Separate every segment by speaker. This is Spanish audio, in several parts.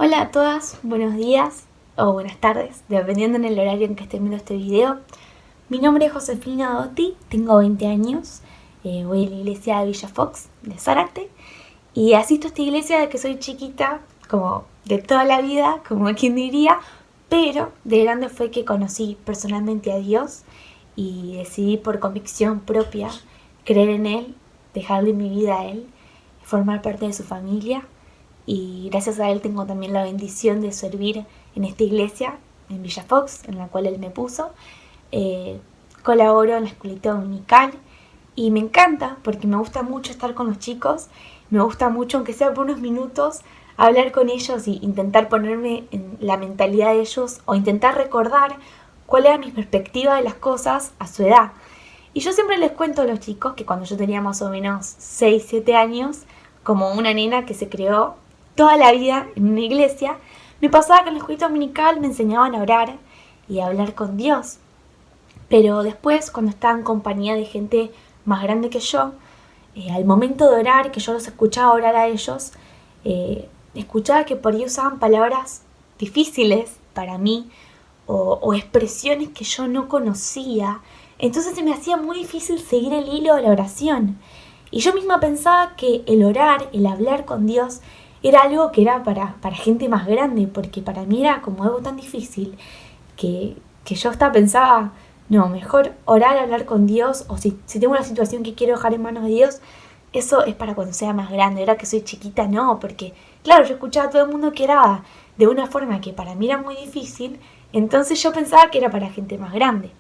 Speaker 1: Hola a todas, buenos días o buenas tardes, dependiendo en el horario en que estén viendo este video. Mi nombre es Josefina Dotti, tengo 20 años, voy a la iglesia de Villa Fox, de Zárate, y asisto a esta iglesia de que soy chiquita, como de toda la vida, como quien diría, pero de grande fue que conocí personalmente a Dios y decidí por convicción propia creer en Él, dejarle mi vida a Él, formar parte de su familia. Y gracias a él tengo también la bendición de servir en esta iglesia, en Villa Fox, en la cual él me puso. Colaboro en la escuelita dominical y me encanta porque me gusta mucho estar con los chicos. Me gusta mucho, aunque sea por unos minutos, hablar con ellos y intentar ponerme en la mentalidad de ellos o intentar recordar cuál era mi perspectiva de las cosas a su edad. Y yo siempre les cuento a los chicos que cuando yo tenía más o menos 6, 7 años, como una nena que se creó toda la vida en una iglesia, me pasaba que en la escuela dominical me enseñaban a orar y a hablar con Dios. Pero después, cuando estaba en compañía de gente más grande que yo, al momento de orar, que yo los escuchaba orar a ellos, escuchaba que por ahí usaban palabras difíciles para mí o expresiones que yo no conocía. Entonces se me hacía muy difícil seguir el hilo de la oración. Y yo misma pensaba que el orar, el hablar con Dios, era algo que era para gente más grande, porque para mí era como algo tan difícil que yo hasta pensaba, no, mejor orar, hablar con Dios, o si tengo una situación que quiero dejar en manos de Dios, eso es para cuando sea más grande. Ahora que soy chiquita, no, porque claro, yo escuchaba a todo el mundo que oraba de una forma que para mí era muy difícil, entonces yo pensaba que era para gente más grande.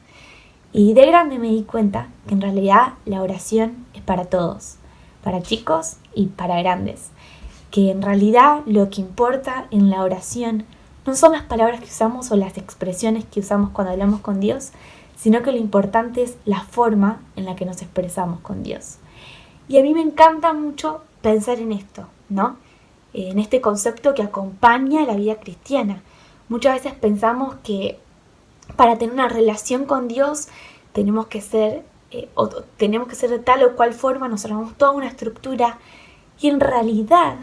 Speaker 1: Y de grande me di cuenta que en realidad la oración es para todos, para chicos y para grandes. Que en realidad lo que importa en la oración no son las palabras que usamos o las expresiones que usamos cuando hablamos con Dios, sino que lo importante es la forma en la que nos expresamos con Dios. Y a mí me encanta mucho pensar en esto, ¿no? En este concepto que acompaña la vida cristiana. Muchas veces pensamos que para tener una relación con Dios tenemos que ser de tal o cual forma, nos armamos toda una estructura. Y en realidad,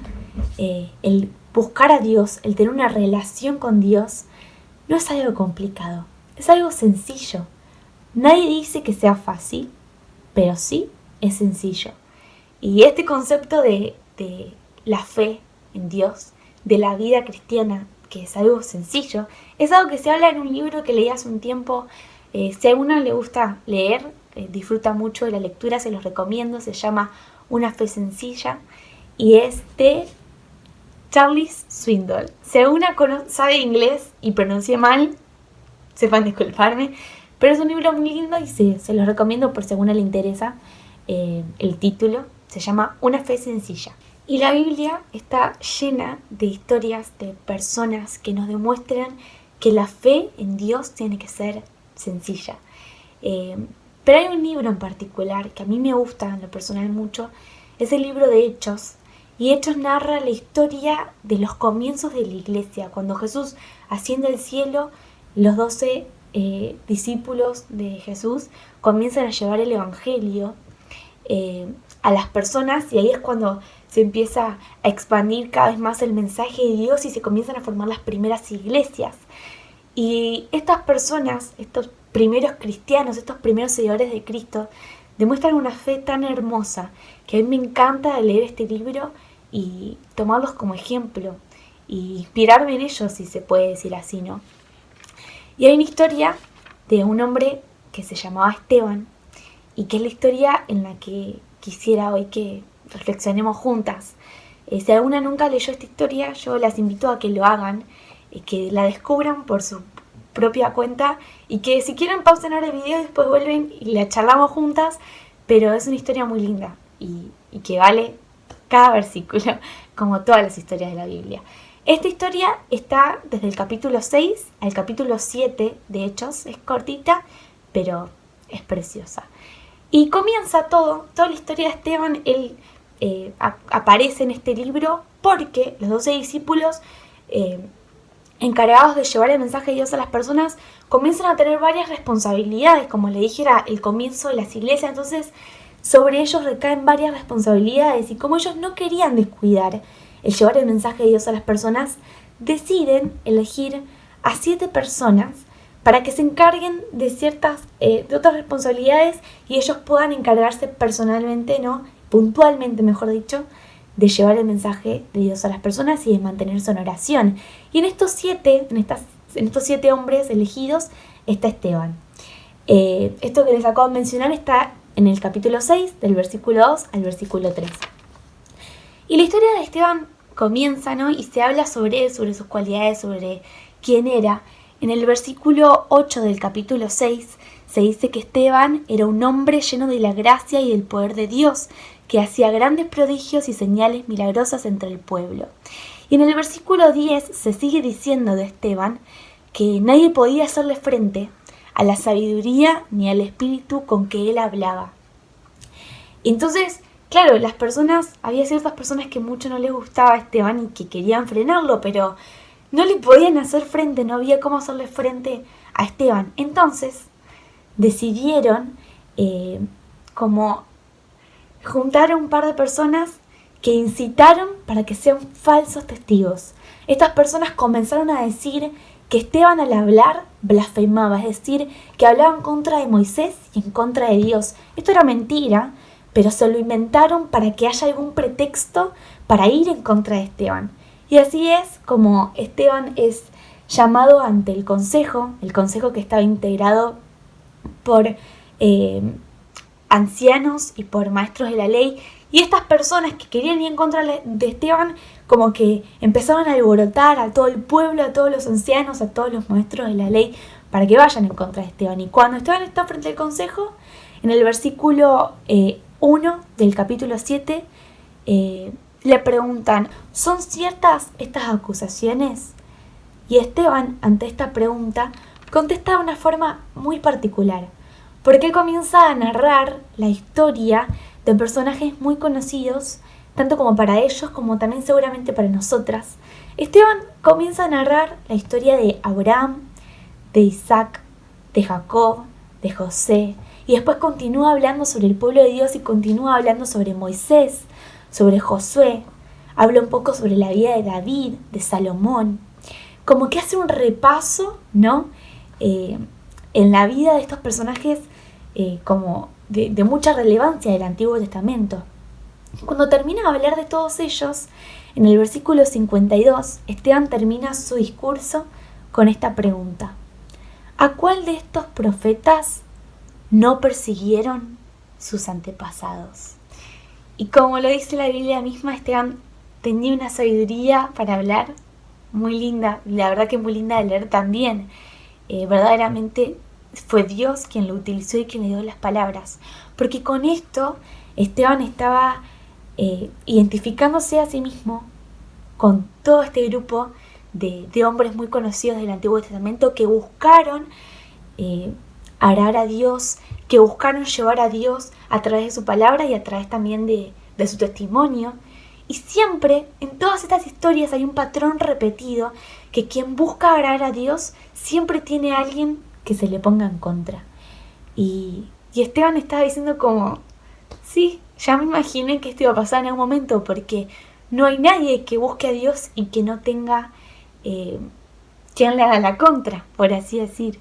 Speaker 1: el buscar a Dios, el tener una relación con Dios, no es algo complicado, es algo sencillo. Nadie dice que sea fácil, pero sí es sencillo. Y este concepto de la fe en Dios, de la vida cristiana, que es algo sencillo, es algo que se habla en un libro que leí hace un tiempo. Si a alguno le gusta leer, disfruta mucho de la lectura, se los recomiendo, se llama Una fe sencilla y es de Charles Swindoll. Si alguna sabe inglés y pronuncié mal, sepan disculparme, pero es un libro muy lindo y se los recomiendo por si a alguna le interesa. El título se llama Una fe sencilla. Y la Biblia está llena de historias de personas que nos demuestran que la fe en Dios tiene que ser sencilla. Pero hay un libro en particular que a mí me gusta en lo personal mucho, es el libro de Hechos. Y Hechos narra la historia de los comienzos de la iglesia. Cuando Jesús asciende al cielo, los 12 discípulos de Jesús comienzan a llevar el evangelio a las personas, y ahí es cuando se empieza a expandir cada vez más el mensaje de Dios y se comienzan a formar las primeras iglesias. Y estas personas, estos primeros cristianos, estos primeros seguidores de Cristo, demuestran una fe tan hermosa que a mí me encanta leer este libro y tomarlos como ejemplo y inspirarme en ellos, si se puede decir así, ¿no? Y hay una historia de un hombre que se llamaba Esteban y que es la historia en la que quisiera hoy que reflexionemos juntas. Si alguna nunca leyó esta historia, yo las invito a que lo hagan, que la descubran por su propia cuenta y que si quieren pausen ahora el video y después vuelven y la charlamos juntas, pero es una historia muy linda y que vale cada versículo, como todas las historias de la Biblia. Esta historia está desde el capítulo 6 al capítulo 7 de Hechos, es cortita, pero es preciosa. Y comienza toda la historia de Esteban. Él aparece en este libro porque los 12 discípulos encargados de llevar el mensaje de Dios a las personas comienzan a tener varias responsabilidades, como le dije, era el comienzo de las iglesias, entonces sobre ellos recaen varias responsabilidades y como ellos no querían descuidar el llevar el mensaje de Dios a las personas, deciden elegir a 7 personas para que se encarguen de ciertas, de otras responsabilidades y ellos puedan encargarse personalmente, ¿no? Puntualmente, mejor dicho, de llevar el mensaje de Dios a las personas y de mantenerse en oración. Y en estos 7 hombres elegidos está Esteban. Esto que les acabo de mencionar está en el capítulo 6, del versículo 2 al versículo 3. Y la historia de Esteban comienza, ¿no? Y se habla sobre él, sobre sus cualidades, sobre quién era. En el versículo 8 del capítulo 6 se dice que Esteban era un hombre lleno de la gracia y del poder de Dios, que hacía grandes prodigios y señales milagrosas entre el pueblo. Y en el versículo 10 se sigue diciendo de Esteban que nadie podía hacerle frente a la sabiduría ni al espíritu con que él hablaba. Entonces, claro, había ciertas personas que mucho no les gustaba a Esteban y que querían frenarlo, pero no le podían hacer frente, no había cómo hacerle frente a Esteban. Entonces, decidieron como juntar a un par de personas que incitaron para que sean falsos testigos. Estas personas comenzaron a decir que Esteban al hablar blasfemaba, es decir, que hablaba en contra de Moisés y en contra de Dios. Esto era mentira, pero se lo inventaron para que haya algún pretexto para ir en contra de Esteban. Y así es como Esteban es llamado ante el consejo que estaba integrado por ancianos y por maestros de la ley. Y estas personas que querían ir en contra de Esteban, como que empezaron a alborotar a todo el pueblo, a todos los ancianos, a todos los maestros de la ley, para que vayan en contra de Esteban. Y cuando Esteban está frente al consejo, en el versículo 1 del capítulo 7, le preguntan, ¿son ciertas estas acusaciones? Y Esteban, ante esta pregunta, contesta de una forma muy particular, porque él comienza a narrar la historia de personajes muy conocidos, tanto como para ellos como también seguramente para nosotras. Esteban comienza a narrar la historia de Abraham, de Isaac, de Jacob, de José, y después continúa hablando sobre el pueblo de Dios y continúa hablando sobre Moisés, sobre Josué, habla un poco sobre la vida de David, de Salomón, como que hace un repaso, ¿no? En la vida de estos personajes como de mucha relevancia del Antiguo Testamento. Cuando termina de hablar de todos ellos, en el versículo 52, Esteban termina su discurso con esta pregunta: ¿a cuál de estos profetas no persiguieron sus antepasados? Y como lo dice la Biblia misma, Esteban tenía una sabiduría para hablar muy linda, la verdad que muy linda de leer también. Verdaderamente fue Dios quien lo utilizó y quien le dio las palabras, porque con esto Esteban estaba identificándose a sí mismo con todo este grupo de hombres muy conocidos del Antiguo Testamento que buscaron arar a Dios, que buscaron llevar a Dios a través de su palabra y a través también de su testimonio. Y siempre, en todas estas historias hay un patrón repetido, que quien busca agradar a Dios siempre tiene a alguien que se le ponga en contra. Y Esteban estaba diciendo como, sí, ya me imaginé que esto iba a pasar en algún momento, porque no hay nadie que busque a Dios y que no tenga quien le haga la contra, por así decir.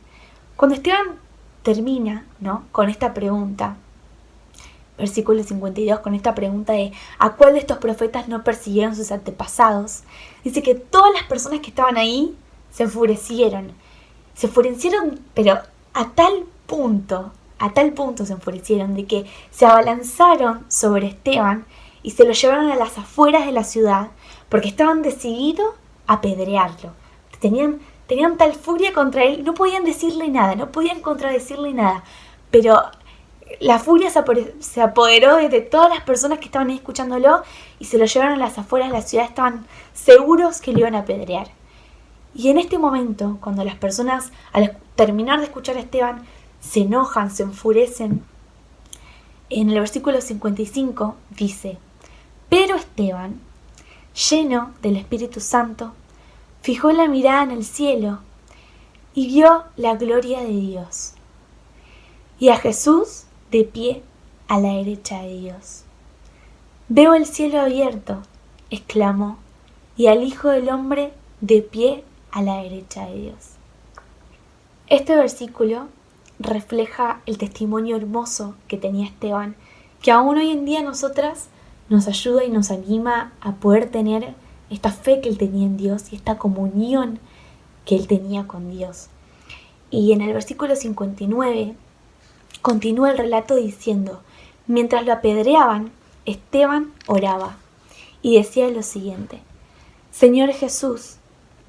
Speaker 1: Cuando Esteban termina, ¿no?, con esta pregunta, versículo 52, con esta pregunta de ¿a cuál de estos profetas no persiguieron sus antepasados?, dice que todas las personas que estaban ahí se enfurecieron, pero a tal punto se enfurecieron de que se abalanzaron sobre Esteban y se lo llevaron a las afueras de la ciudad porque estaban decididos a apedrearlo. Tenían tal furia contra él, no podían decirle nada, no podían contradecirle nada, pero la furia se apoderó de todas las personas que estaban ahí escuchándolo y se lo llevaron a las afueras de la ciudad. Estaban seguros que lo iban a apedrear. Y en este momento, cuando las personas, al terminar de escuchar a Esteban, se enojan, se enfurecen, en el versículo 55 dice: pero Esteban, lleno del Espíritu Santo, fijó la mirada en el cielo y vio la gloria de Dios y a Jesús de pie a la derecha de Dios. Veo el cielo abierto, exclamó, y al Hijo del Hombre de pie a la derecha de Dios. Este versículo refleja el testimonio hermoso que tenía Esteban, que aún hoy en día a nosotras nos ayuda y nos anima a poder tener esta fe que él tenía en Dios y esta comunión que él tenía con Dios. Y en el versículo 59 continúa el relato diciendo: mientras lo apedreaban, Esteban oraba y decía lo siguiente: Señor Jesús,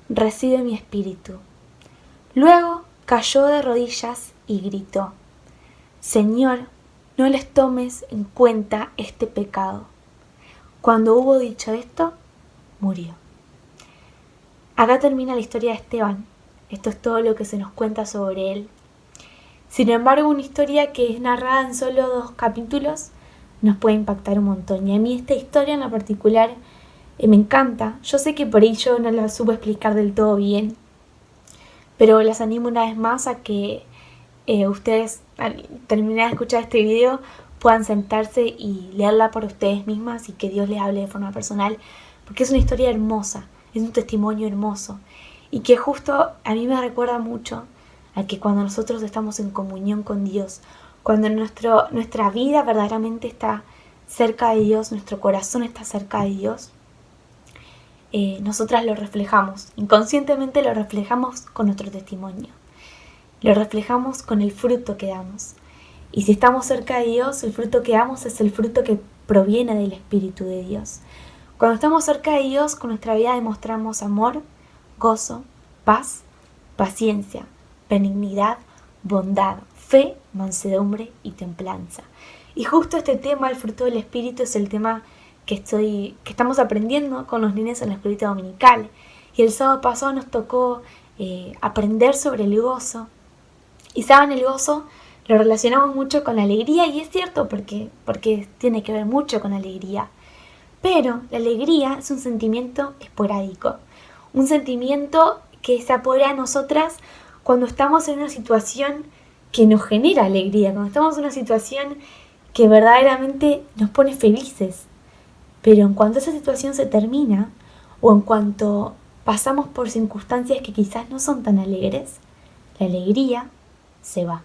Speaker 1: recibe mi espíritu. Luego cayó de rodillas y gritó: Señor, no les tomes en cuenta este pecado. Cuando hubo dicho esto, murió. Acá termina la historia de Esteban. Esto es todo lo que se nos cuenta sobre él. Sin embargo, una historia que es narrada en solo 2 capítulos nos puede impactar un montón. Y a mí esta historia en la particular me encanta. Yo sé que por ello no la supe explicar del todo bien, pero las animo una vez más a que ustedes, al terminar de escuchar este video, puedan sentarse y leerla por ustedes mismas y que Dios les hable de forma personal, porque es una historia hermosa, es un testimonio hermoso y que justo a mí me recuerda mucho a que cuando nosotros estamos en comunión con Dios, cuando nuestra vida verdaderamente está cerca de Dios, nuestro corazón está cerca de Dios, nosotras lo reflejamos, inconscientemente lo reflejamos con nuestro testimonio, lo reflejamos con el fruto que damos. Y si estamos cerca de Dios, el fruto que damos es el fruto que proviene del Espíritu de Dios. Cuando estamos cerca de Dios, con nuestra vida demostramos amor, gozo, paz, paciencia, benignidad, bondad, fe, mansedumbre y templanza. Y justo este tema, el fruto del Espíritu, es el tema que estamos aprendiendo con los niños en la escuelita dominical. Y el sábado pasado nos tocó aprender sobre el gozo. Y saben, el gozo lo relacionamos mucho con la alegría, y es cierto porque tiene que ver mucho con la alegría. Pero la alegría es un sentimiento esporádico, un sentimiento que se apodera a nosotras cuando estamos en una situación que nos genera alegría, cuando estamos en una situación que verdaderamente nos pone felices. Pero en cuanto esa situación se termina, o en cuanto pasamos por circunstancias que quizás no son tan alegres, la alegría se va.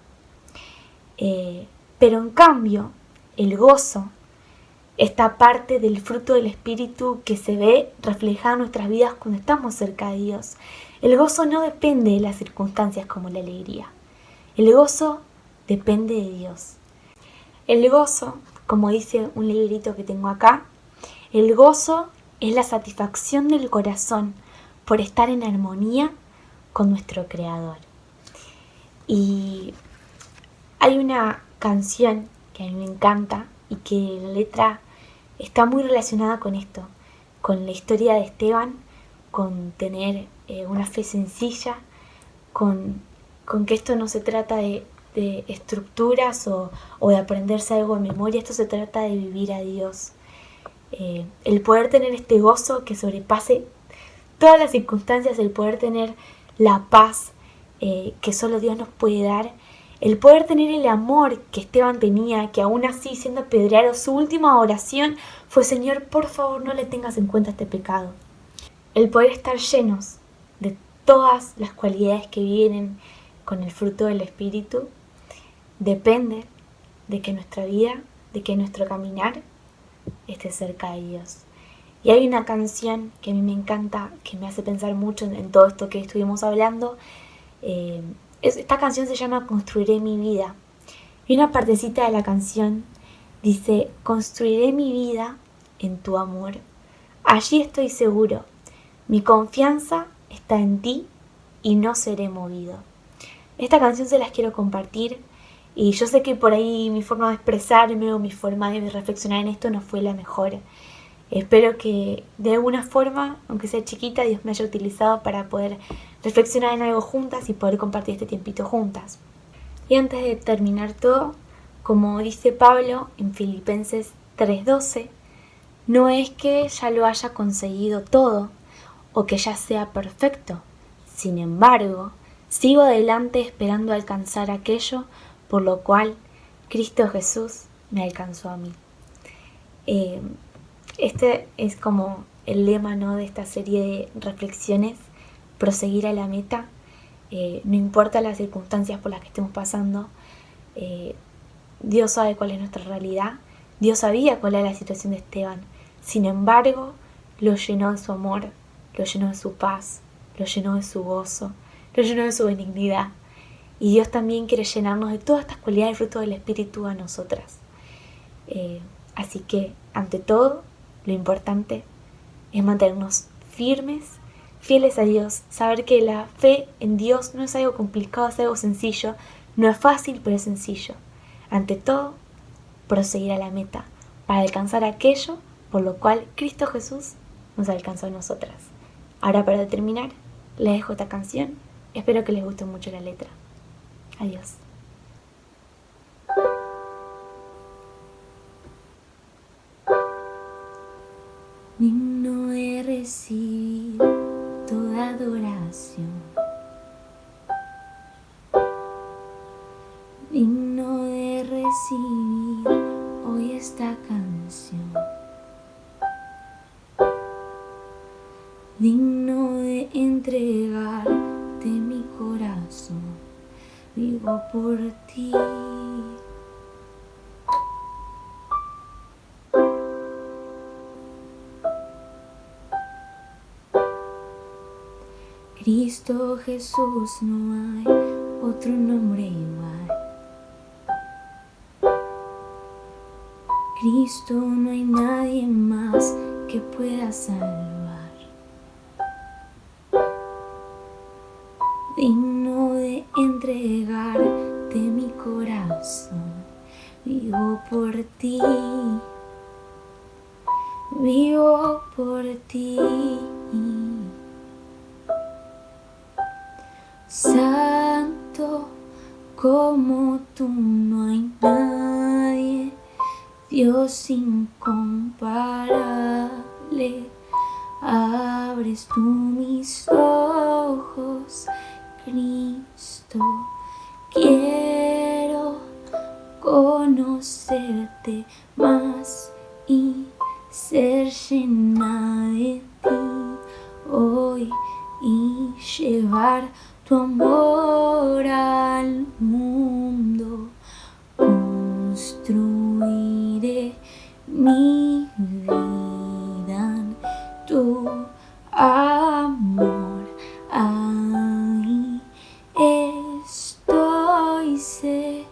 Speaker 1: Pero en cambio, el gozo, esta parte del fruto del Espíritu que se ve reflejada en nuestras vidas cuando estamos cerca de Dios, el gozo no depende de las circunstancias como la alegría. El gozo depende de Dios. El gozo, como dice un librito que tengo acá, el gozo es la satisfacción del corazón por estar en armonía con nuestro Creador. Y hay una canción que a mí me encanta y que la letra está muy relacionada con esto, con la historia de Esteban, con tener una fe sencilla, con que esto no se trata de estructuras o de aprenderse algo de memoria, esto se trata de vivir a Dios. El poder tener este gozo que sobrepase todas las circunstancias, el poder tener la paz que solo Dios nos puede dar, el poder tener el amor que Esteban tenía, que aún así siendo apedreado, su última oración fue: Señor, por favor no le tengas en cuenta este pecado. El poder estar llenos de todas las cualidades que vienen con el fruto del Espíritu depende de que nuestra vida, de que nuestro caminar esté cerca de Dios. Y hay una canción que a mí me encanta, que me hace pensar mucho en todo esto que estuvimos hablando. Esta canción se llama Construiré mi vida. Y una partecita de la canción dice: construiré mi vida en tu amor. Allí estoy seguro. Mi confianza está en ti y no seré movido. Esta canción se las quiero compartir. Y yo sé que por ahí mi forma de expresarme o mi forma de reflexionar en esto no fue la mejor. Espero que de alguna forma, aunque sea chiquita, Dios me haya utilizado para poder reflexionar en algo juntas y poder compartir este tiempito juntas. Y antes de terminar todo, como dice Pablo en Filipenses 3:12, no es que ya lo haya conseguido todo o que ya sea perfecto. Sin embargo, sigo adelante esperando alcanzar aquello por lo cual Cristo Jesús me alcanzó a mí. Este es como el lema, ¿no?, de esta serie de reflexiones proseguir a la meta, no importa las circunstancias por las que estemos pasando. Dios sabe cuál es nuestra realidad. Dios sabía cuál era la situación de Esteban. Sin embargo, lo llenó de su amor, lo llenó de su paz, lo llenó de su gozo, lo llenó de su benignidad. Y Dios también quiere llenarnos de todas estas cualidades y frutos del Espíritu a nosotras. Así que, ante todo, lo importante es mantenernos firmes, fieles a Dios, saber que la fe en Dios no es algo complicado, es algo sencillo, no es fácil, pero es sencillo. Ante todo, proseguir a la meta, para alcanzar aquello por lo cual Cristo Jesús nos alcanzó a nosotras. Ahora, para terminar, les dejo esta canción. Espero que les guste mucho la letra. Adiós. Digno de recibir toda adoración, digno de recibir hoy esta canción, digno de entregarte mi corazón, vivo por ti. Cristo Jesús, no hay otro nombre igual. Cristo, no hay nadie más que pueda salvar. Digno de entregarte mi corazón, vivo por ti, vivo por ti. Santo como tú no hay nadie, Dios incomparable. Abres tú mis ojos, Cristo, quiero conocerte más y ser llena de ti hoy y llevar tu amor al mundo. Construiré mi vida en tu amor. Ahí estoy segura,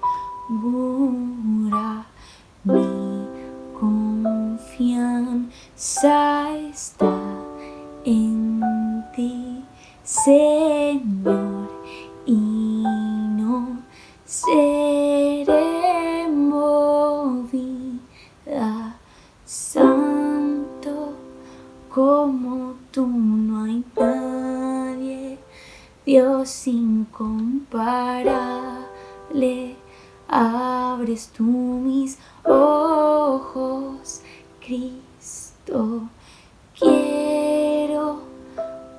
Speaker 1: mi confianza está en ti, Señor, y no seré movida. Santo como tú no hay nadie, Dios incomparable. Abres tú mis ojos, Cristo, quiero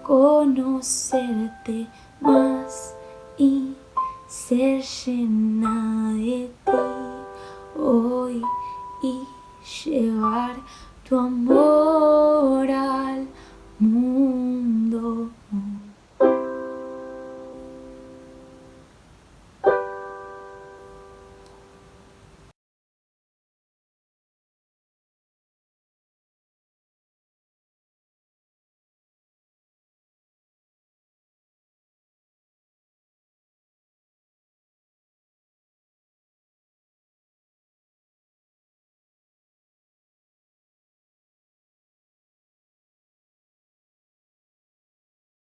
Speaker 1: conocerte más y ser llena de ti hoy y llevar tu amor al mundo.